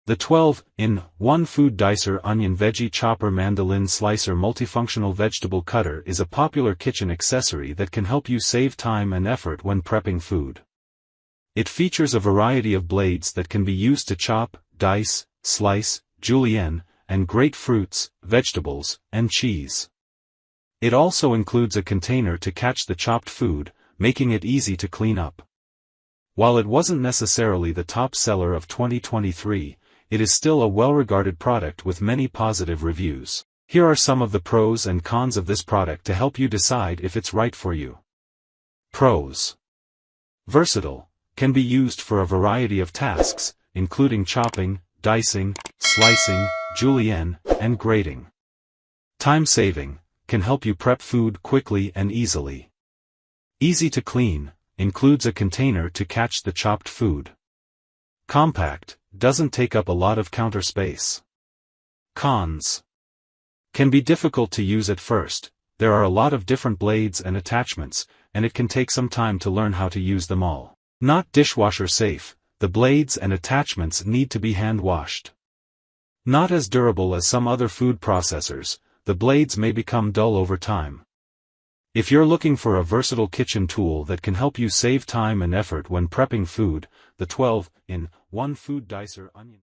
The 12-in-1 Food Dicer Onion Veggie Chopper Mandolin Slicer Multifunctional Vegetable Cutter is a popular kitchen accessory that can help you save time and effort when prepping food. It features a variety of blades that can be used to chop, dice, slice, julienne, and grate fruits, vegetables, and cheese. It also includes a container to catch the chopped food, making it easy to clean up. While it wasn't necessarily the top seller of 2023, it is still a well-regarded product with many positive reviews. Here are some of the pros and cons of this product to help you decide if it's right for you. Pros. Versatile. Can be used for a variety of tasks, including chopping, dicing, slicing, julienne, and grating. Time-saving. Can help you prep food quickly and easily. Easy to clean. Includes a container to catch the chopped food. Compact. Doesn't take up a lot of counter space. Cons. Can be difficult to use at first. There are a lot of different blades and attachments, and it can take some time to learn how to use them all. Not dishwasher safe. The blades and attachments need to be hand washed. Not as durable as some other food processors. The blades may become dull over time. If you're looking for a versatile kitchen tool that can help you save time and effort when prepping food, the 12-in-1 Food Dicer Onion